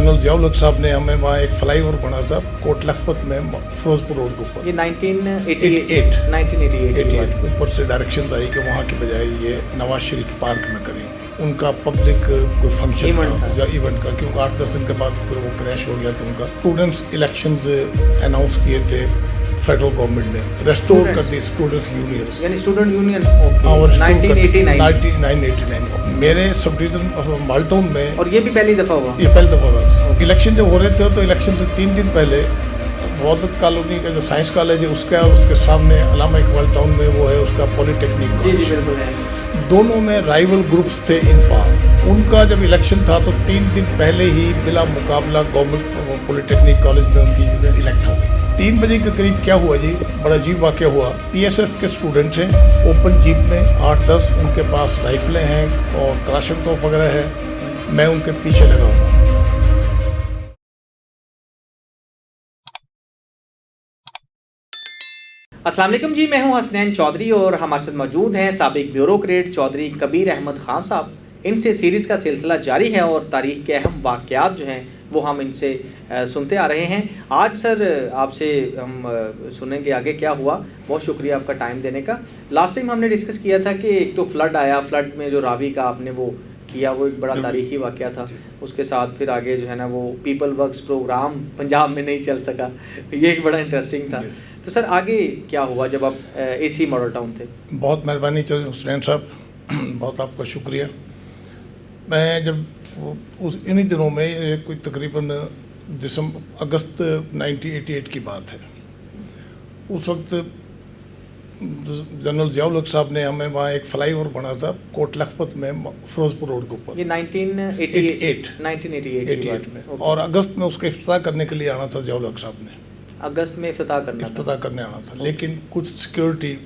General Ziaul हक साहब ने हमें वहाँ एक फ्लाईओवर बना था कोट लखपत में फिरोजपुर रोड के ऊपर। ये 1988 ऊपर से डायरेक्शन आई कि वहाँ की बजाय ये नवाज शरीफ पार्क में करेंगे। उनका पब्लिक कोई फंक्शन था या इवेंट का, क्योंकि 8-10 दिन के बाद फिर वो क्रैश हो गया था उनका। स्टूडेंट्स इलेक्शंस अनाउंस किए थे फेडरल गवर्नमेंट ने, रेस्टोर कर दी स्टूडेंट्स यूनियंस, यानी स्टूडेंट यूनियन 1989। मेरे सब डिवीजन माल्टाउन में, और ये भी पहली दफ़ा हुआ, ये पहली दफ़ा हुआ। इलेक्शन जब हो रहे थे तो इलेक्शन से 3 दिन पहले वौदत कॉलोनी का जो साइंस कॉलेज है उसका और उसके सामने अलामा इकबाल टाउन में वो है उसका पॉलिटेक्निक जी बिल्कुल है। दोनों में राइवल ग्रुप्स थे इन पार। उनका जब इलेक्शन था तो 3 दिन पहले ही बिला मुकाबला गवर्नमेंट पॉलिटेक्निक कॉलेज में उनकी यूनियन इलेक्ट हो गई। 3 बजे के करीब क्या हुआ जी, बड़ा अजीब वाक़या हुआ। PSF के स्टूडेंट्स हैं ओपन जीप में 8-10, उनके पास राइफलें हैं और कलाशनकोव वगैरह है। मैं उनके पीछे लगा हुआ। अस्सलाम वालेकुम जी, मैं हूं हसनैन चौधरी और हमारे साथ मौजूद हैं साबिक ब्यूरोक्रेट चौधरी कबीर अहमद खान साहब। इनसे सीरीज़ का सिलसिला जारी है और तारीख़ के अहम वाक़यात जो हैं वो हम इनसे सुनते आ रहे हैं। आज सर आपसे हम सुनेंगे आगे क्या हुआ। बहुत शुक्रिया आपका टाइम देने का। लास्ट टाइम हमने डिस्कस किया था कि एक तो फ्लड आया, फ्लड में जो रावी का आपने वो किया वो एक बड़ा तारीख़ी वाक़या था। उसके साथ फिर आगे जो है ना वो पीपल वर्क्स प्रोग्राम पंजाब में नहीं चल सका, ये एक बड़ा इंटरेस्टिंग था। तो सर आगे क्या हुआ जब आप AC मॉडल टाउन थे? बहुत मेहरबानी हुसैन साहब, बहुत आपका शुक्रिया। मैं जब उस इन्हीं दिनों में कोई तकरीबन अगस्त 1988 की बात है। उस वक्त जनरल ज़ियाउल हक साहब ने हमें वहाँ एक फ्लाईओवर बना था कोट लखपत में फिरोजपुर रोड के ऊपर। ये 1988 में और अगस्त में उसका इफ्तिताह करने के लिए आना था ज़ियाउल हक साहब ने। अगस्त में इफ्तिताह करने आना था, लेकिन कुछ सिक्योरिटी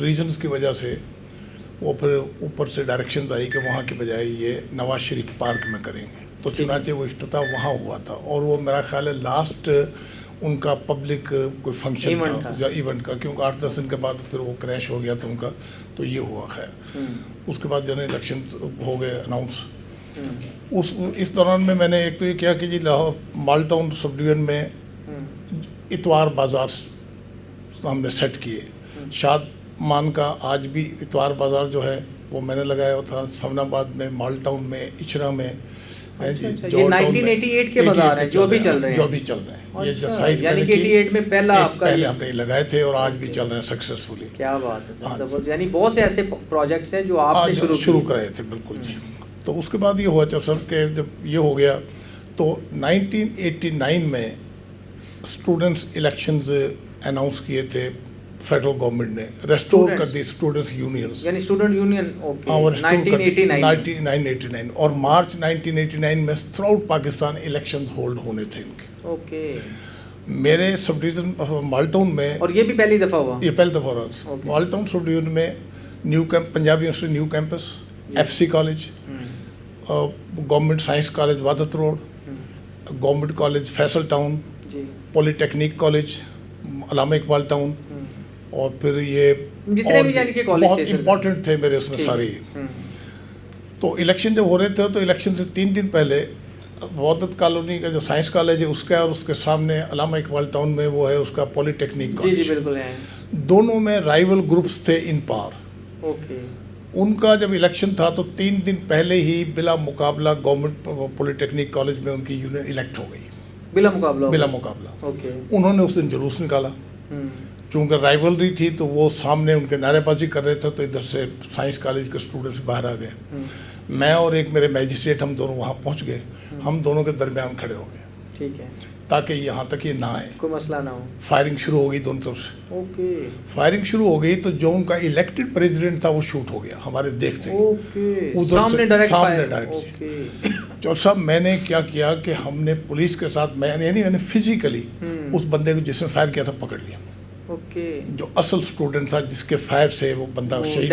रीजंस की वजह से वो फिर ऊपर से डायरेक्शन आई कि वहाँ की बजाय ये नवाज शरीफ पार्क में करेंगे। तो चुनाचे वो इफ्तिताह वहाँ हुआ था और वो मेरा ख्याल है लास्ट उनका पब्लिक कोई फंक्शन था या इवेंट का, क्योंकि 8-10 दिन के बाद फिर वो क्रैश हो गया था उनका। तो ये हुआ खैर। उसके बाद जनरल इलेक्शन हो गए अनाउंस। इस दौरान में मैंने एक तो ये किया कि जी लाहौर माल्टाउन सब डिवीजन में इतवार बाज़ार हमने सेट किए। शाद मान का आज भी इतवार बाज़ार जो है वो मैंने लगाया हुआ था समनाबाद में, माल्टाउन में, इचरा में। अच्छा, ये 1988 के बाज़ार हैं जो भी चल रहे हैं। ये जो साइड यानी कि 88 में पहले हमने लगाए थे और आज भी चल रहे हैं सक्सेसफुली। क्या बात है, यानी बहुत से ऐसे प्रोजेक्ट्स हैं जो आपने शुरू कराए थे। बिल्कुल जी। तो उसके बाद ये हुआ जब जब ये हो गया तो 1989 में स्टूडेंट्स इलेक्शंस अनाउंस किए थे फेडरल गवर्नमेंट ने, रेस्टोर कर दी स्टूडेंट्स यूनियंस, यानी स्टूडेंट यूनियन 1989 और मार्च 1989 में थ्रूआउट पाकिस्तान इलेक्शन होल्ड होने थे इनके। ओके। मेरे सब डिवीजन माल्टाउन में, और ये भी पहली दफ़ा हुआ, ये पहली दफ़ा हुआ। माल्टाउन सब डिवीजन में new camp, Punjab university new campus, FC college, government science college Wahdat road, government college Faisal town, polytechnic college Allama Iqbal town, और फिर ये जितने भी यानी कि कॉलेज बहुत इम्पोर्टेंट थे मेरे उसमें सारे। तो इलेक्शन जब हो रहे थे तो इलेक्शन से 3 दिन पहले वौदत कॉलोनी का जो साइंस कॉलेज है उसका और उसके सामने अलामा इकबाल टाउन में वो है उसका पॉलिटेक्निक कॉलेज। जी बिल्कुल है। दोनों में राइवल ग्रुप्स थे इन पार। ओके। उनका जब इलेक्शन था तो 3 दिन पहले ही बिला मुकाबला गवर्नमेंट पॉलिटेक्निक कॉलेज में उनकी यूनियन इलेक्ट हो गई। बिला मुकाबला। ओके। उन्होंने उस दिन जुलूस निकाला। चूँकि राइवलरी थी तो वो सामने उनके नारेबाजी कर रहे थे, तो इधर से साइंस कॉलेज के स्टूडेंट्स बाहर आ गए। मैं और एक मेरे मैजिस्ट्रेट हम दोनों वहाँ पहुँच गए। हम दोनों के दरमियान खड़े हो गए, ठीक है, ताकि यहाँ तक ये ना आए, कोई मसला ना हो। फायरिंग शुरू हो गई दोनों तरफ से। ओके। फायरिंग शुरू हो गई तो जो उनका इलेक्टेड प्रेसिडेंट था वो शूट हो गया हमारे देखते। ओके। सामने डायरेक्ट। ओके। तो सब मैंने क्या किया कि हमने पुलिस के साथ मैंने फिजिकली उस बंदे को जिसने फायर किया था पकड़ लिया। ओके। जो असल स्टूडेंट था जिसके फायर से वो बंदा शहीद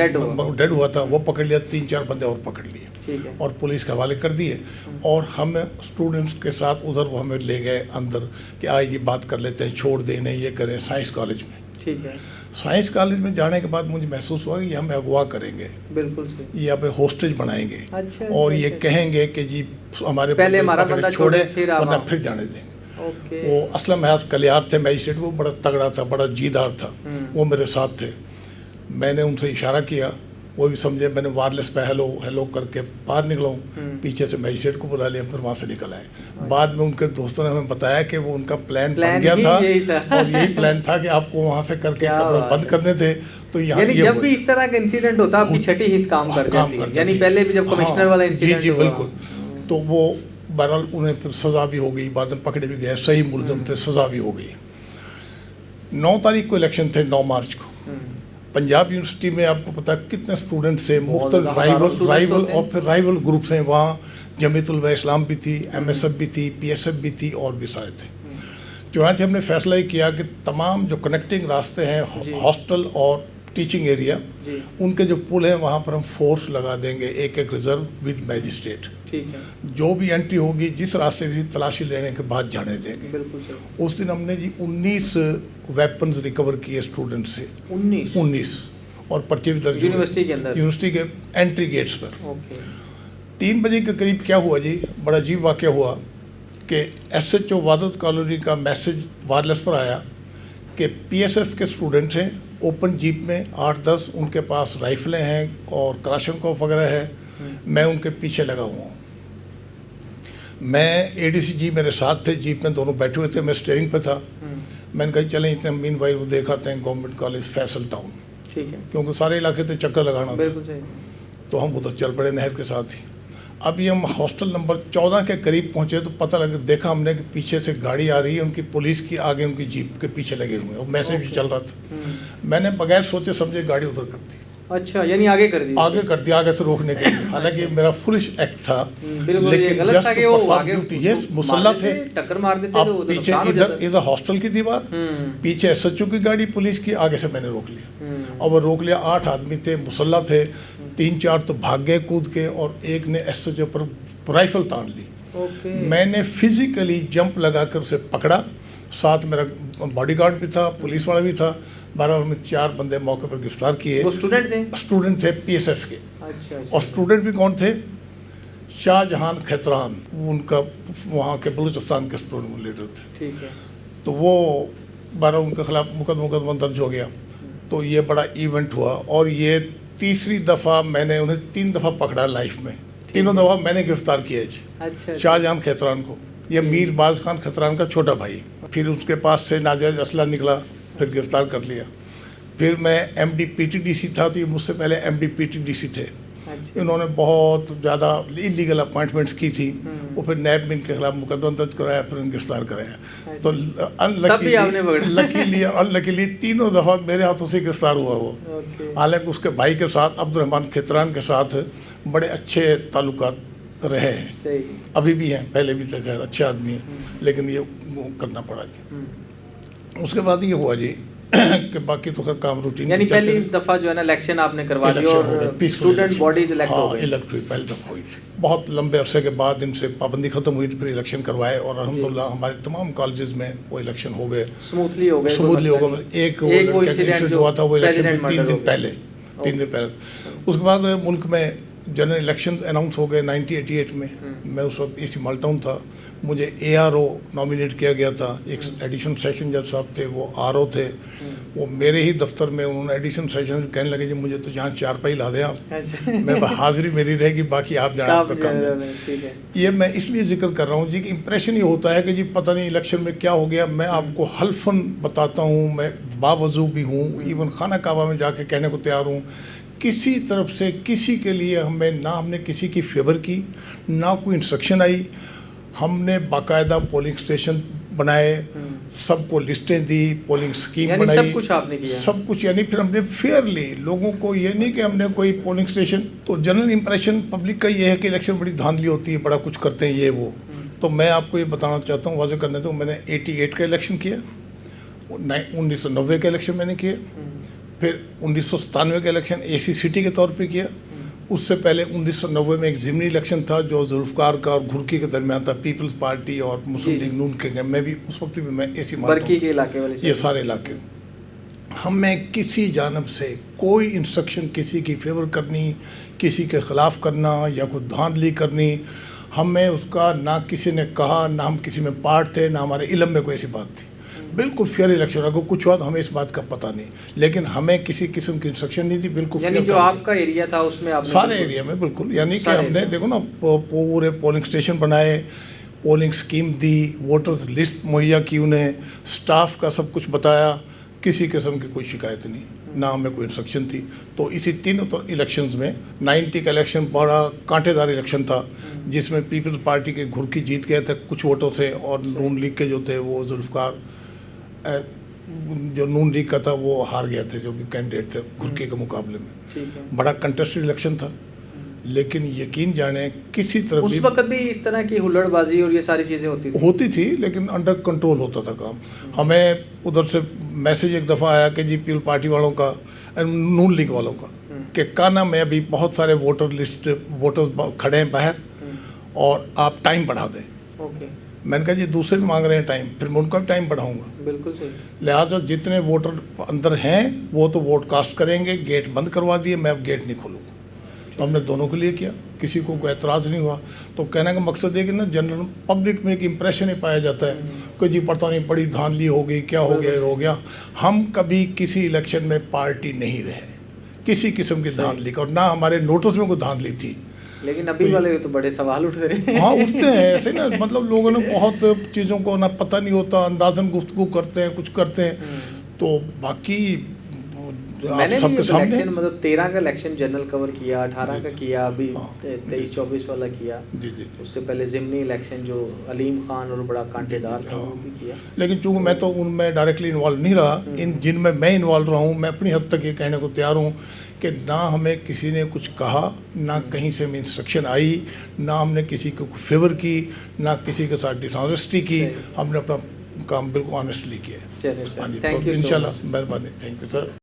डेड हुआ था वो पकड़ लिया, 3-4 बंदे और पकड़ लिए और पुलिस के हवाले कर दिए। और हम स्टूडेंट्स के साथ उधर वो हमें ले गए अंदर कि आज ये बात कर लेते हैं, छोड़ दें, ये करें साइंस कॉलेज में। ठीक है। साइंस कॉलेज में जाने के बाद मुझे महसूस हुआ कि ये हमें अगवा करेंगे, बिल्कुल सही, ये यहाँ पे होस्टेज बनाएंगे। अच्छा, और अच्छा, ये अच्छा। कहेंगे कि जी हमारे पहले हमारा पकड़े बंदा छोड़े फिर आप वरना आओ। फिर जाने देंगे। ओके। वो असलम हयात कलियार थे मैजिस्ट्रेट, वो बड़ा तगड़ा था, बड़ा जीदार था, वो मेरे साथ थे। मैंने उनसे इशारा किया, वो भी समझे, मैंने वायरलेस पे हेलो हेलो करके बाहर निकला हूँ, पीछे से मैजिस्ट्रेट को बुला लिया, फिर वहाँ से निकल आए। बाद में उनके दोस्तों ने हमें बताया कि वो उनका प्लान बन गया ही था, यही था। और यही प्लान था कि आपको वहाँ से करके क्या कमरा बात बंद है। करने थे। तो यहाँ यानी ये जब वो- भी इस तरह का इंसिडेंट होता आपकी छठी हिस्स काम कर जाती है, यानी पहले भी जब कमिश्नर वाला इंसिडेंट जी हुआ। बिल्कुल। तो वो बहरहाल उन्हें फिर सज़ा भी हो गई, बाद में पकड़े भी गए, सही मुलज़म थे, सज़ा भी हो गई। 9 तारीख को इलेक्शन थे, 9 मार्च को। पंजाब यूनिवर्सिटी में आपको पता है कितने स्टूडेंट्स थे, मुख्तलिफ राइवल और फिर राइवल ग्रुप्स हैं वहाँ। जमीयतुल इस्लाम भी थी, MSF भी थी, PSF भी थी, और भी सारे थे। चुनांचे हमने फैसला ही किया कि तमाम जो कनेक्टिंग रास्ते हैं, हॉस्टल और टीचिंग एरिया, उनके जो पुल हैं वहाँ पर हम फोर्स लगा देंगे, एक एक रिजर्व विद मैजिस्ट्रेट। ठीक है। जो भी एंट्री होगी जिस रास्ते भी तलाशी लेने के बाद जाने देंगे। बिल्कुल सही। उस दिन हमने जी 19 वेपन्स रिकवर किए स्टूडेंट से। 19 और पर्चे भी दर्ज हुए यूनिवर्सिटी के अंदर, यूनिवर्सिटी के एंट्री गेट्स पर। ओके। 3 बजे के करीब क्या हुआ जी, बड़ा अजीब वाक़या हुआ कि SHO वादत कॉलोनी का मैसेज वायरलेस पर आया कि PSF के स्टूडेंट्स हैं, ओपन जीप में 8-10, उनके पास राइफलें हैं और कलाशनकोव वगैरह है, मैं उनके पीछे लगा हुआ हूँ। मैं ADC जी मेरे साथ थे, जीप में दोनों बैठे हुए थे, मैं स्टीयरिंग पे था। मैंने कहा चलें इतने मीन वाइल वो देखाते हैं गवर्नमेंट कॉलेज फैसल टाउन, ठीक है, क्योंकि सारे इलाके थे, चक्कर लगाना था। बिल्कुल सही। तो हम उधर चल पड़े नहर के साथ ही। अभी हम हॉस्टल नंबर 14 के करीब पहुंचे तो पता लगा, देखा हमने कि पीछे से गाड़ी आ रही है उनकी, पुलिस की, आगे उनकी जीप के पीछे लगे हुए हैं, और मैसेज भी चल रहा था। मैंने बगैर सोचे समझे गाड़ी उधर कर दी, अच्छा, यानी आगे कर दी, आगे कर दिया, आगे से रोकने के लिए। हालांकि मेरा फुलिश एक्ट था, बिल्कुल ये लेकिन गलत था कि वो जस्ट आगे ड्यूटी, ये मुसल्ला थे, टक्कर मार देते अब तो उधर पीछे नुकसान हो इधर जाता। इधर हॉस्टल की दीवार, पीछे SHO की गाड़ी पुलिस की, आगे से मैंने रोक लिया। और वो रोक लिया, 8 आदमी थे, मुसल्ला थे, 3-4 तो भाग गए कूद के, और एक ने SHO पर राइफल तान ली। ओके। मैंने फिजिकली जंप लगाकर उसे पकड़ा, साथ मेरा बॉडीगार्ड भी था, पुलिस वाला भी था। 12 में 4 बंदे मौके पर गिरफ्तार किए। वो स्टूडेंट थे? स्टूडेंट थे PSF के। अच्छा। और स्टूडेंट भी कौन थे? शाहजहान खैतरान, उनका वहाँ के बलूचिस्तान के स्टूडेंट लीडर थे। ठीक है। तो वो 12 उनके खिलाफ मुकदमा दर्ज हो गया। तो ये बड़ा इवेंट हुआ, और ये तीसरी दफ़ा मैंने उन्हें 3 दफ़ा पकड़ा लाइफ में, तीनों दफ़ा मैंने गिरफ्तार किया जी। अच्छा। शाहजहान खैतरान को, ये मीर बाज खान खैतरान का छोटा भाई। फिर उसके पास से नाजायज़ असला निकला, फिर गिरफ्तार कर लिया। फिर मैं MD PTDC था, तो ये मुझसे पहले MD PTDC थे। अच्छा। इन्होंने बहुत ज़्यादा इलीगल अपॉइंटमेंट्स की थी, वो फिर नैब में इनके खिलाफ मुकदमा दर्ज कराया, फिर उन्हें गिरफ्तार कराया। तो अनलकीली 3 दफ़ा मेरे हाथों से गिरफ्तार हुआ वो। हालांकि उसके भाई के साथ, अब्दुर्रहमान खैतरान के साथ बड़े अच्छे ताल्लुकात रहे हैं, सही, अभी भी हैं, पहले भी थे, खैर अच्छे आदमी हैं, लेकिन ये करना पड़ा जी। उसके बाद ये हुआ जी कि बाकी तो खैर काम रूटीन, यानी पहली दफ़ा जो है ना इलेक्शन आपने करवा लिया, और स्टूडेंट बॉडीज इलेक्ट हो गई। इलेक्ट हुई, पहली दफ़ा हुई थी। बहुत लंबे अरसे के बाद इनसे पाबंदी ख़त्म हुई, तो फिर इलेक्शन करवाए, और अल्हम्दुलिल्लाह हमारे तमाम कॉलेजेस में वो इलेक्शन हो गए, स्मूथली हो गए। एक वो लड़का जो हुआ था वो इलेक्शन से 3 दिन पहले। उसके बाद मुल्क में जनरल इलेक्शन अनाउंस हो गए 1988 में। मैं उस वक्त AC माल्टाउन था, मुझे ARO नॉमिनेट किया गया था। एक एडिशन सेशन जज साहब थे, वो RO थे, वो मेरे ही दफ्तर में, उन्होंने एडिशन सेशन कहने लगे जी मुझे तो यहाँ 4 पाई ला दें आप, मैं हाजिरी मेरी रहेगी, बाकी आप जाना, आपका काम है। ये मैं इसलिए जिक्र कर रहा हूँ जी कि इम्प्रेशन ये होता है कि जी पता नहीं इलेक्शन में क्या हो गया। मैं आपको हल्फन बताता हूँ, मैं बावजू भी हूँ, इवन खाना काबा में जाके कहने को तैयार हूँ, किसी तरफ से किसी के लिए हमें ना, हमने किसी की फेवर की ना, कोई इंस्ट्रक्शन आई। हमने बाकायदा पोलिंग स्टेशन बनाए, सबको लिस्टें दी, पोलिंग स्कीम बनाई, सब कुछ आपने किया, सब कुछ। यानी फिर हमने फेयरली लोगों को, ये नहीं कि हमने कोई पोलिंग स्टेशन, तो जनरल इंप्रेशन पब्लिक का ये है कि इलेक्शन बड़ी धांधली होती है, बड़ा कुछ करते हैं ये वो। तो मैं आपको ये बताना चाहता हूँ, वाज़ेह करने दो, मैंने 88 का इलेक्शन किया, 1990 का इलेक्शन मैंने किया, फिर 1997 का इलेक्शन AC सिटी के तौर पे किया। उससे पहले 1990 में एक ज़िमनी इलेक्शन था जो जुल्फ़कार का और घुरकी के दरमियान था, पीपल्स पार्टी और मुस्लिम लीग नून के। मैं भी उस वक्त भी मैं AC बरकी के इलाके वाले, ये सारे इलाके हमें किसी जानब से कोई इंस्ट्रक्शन किसी की फेवर करनी, किसी के ख़िलाफ़ करना या कोई धांधली करनी, हमें उसका ना किसी ने कहा, ना हम किसी में पार्ट थे, ना हमारे इल्म में कोई ऐसी बात थी। बिल्कुल फेयर इलेक्शन, अगर कुछ हुआ तो हमें इस बात का पता नहीं, लेकिन हमें किसी किस्म की इंस्ट्रक्शन नहीं थी। बिल्कुल यानी जो आपका एरिया था उसमें आपने सारे एरिया में बिल्कुल, यानी कि हमने देखो ना पूरे पोलिंग स्टेशन बनाए, पोलिंग स्कीम दी, वोटर्स लिस्ट मुहैया की, उन्हें स्टाफ का सब कुछ बताया, किसी किस्म की कोई शिकायत नहीं, ना हमें कोई इंस्ट्रक्शन थी। तो इसी तीनों तो इलेक्शंस में 90 का इलेक्शन बड़ा कांटेदार इलेक्शन था, जिसमें पीपल्स पार्टी के घुर की जीत गए थे कुछ वोटों से, और नून लीग के जो थे वो जुल्फ़िकार, जो नून लीग का था वो हार गया थे, जो भी कैंडिडेट थे घुरकी के मुकाबले में। बड़ा कंटेस्टेड इलेक्शन था, लेकिन यकीन जाने किसी तरह उस वक्त भी इस तरह की हुल्लड़बाजी और ये सारी चीज़ें होती थी, लेकिन अंडर कंट्रोल होता था काम। हमें उधर से मैसेज एक दफ़ा आया कि जी पीपल पार्टी वालों का, नून लीग वालों का, कि काना में अभी बहुत सारे वोटर्स खड़े हैं बाहर और आप टाइम बढ़ा दें। ओके, मैंने कहा जी दूसरे भी मांग रहे हैं टाइम, फिर मैं उनका भी टाइम बढ़ाऊंगा। बिल्कुल सही। लिहाजा जितने वोटर अंदर हैं वो तो वोट कास्ट करेंगे, गेट बंद करवा दिए, मैं अब गेट नहीं खोलूँगा। तो हमने दोनों के लिए किया, किसी को कोई एतराज़ नहीं हुआ। तो कहने का मकसद है कि ना जनरल पब्लिक में एक इम्प्रेशन ही पाया जाता है कि जी पता नहीं बड़ी धांधली हो गई, क्या हो गया। हम कभी किसी इलेक्शन में पार्टी नहीं रहे, किसी किस्म की धांधली का, और ना हमारे नोटिस में कोई धांधली थी। लेकिन अभी वाले तो बड़े सवाल उठ रहे हैं। हाँ उठते हैं ऐसे ना, मतलब लोगों ने बहुत चीज़ों को ना पता नहीं होता, अंदाजन गुफ्तगू करते हैं, कुछ करते हैं। तो बाकी मैंने भी इलेक्शन मतलब 13 का इलेक्शन जनरल कवर किया, 18 का किया, अभी 23-24 वाला किया। जी। उससे पहले ज़िमनी इलेक्शन जो अलीम खान और बड़ा कांटेदार था वो भी किया। लेकिन चूँकि मैं तो उनमें डायरेक्टली इन्वॉल्व नहीं रहा, इन जिनमें मैं इन्वॉल्व रहा हूँ, मैं अपनी हद तक ये कहने को तैयार हूँ कि ना हमें किसी ने कुछ कहा, ना कहीं से हमें इंस्ट्रक्शन आई, ना हमने किसी को फेवर की, ना किसी के साथ डिसऑनेस्टी की। हमने अपना काम बिल्कुल ऑनेस्टली किया। चलिए सर, हाँ जी, थैंक तो यू। इंशाल्लाह मेहरबानी, थैंक यू सर।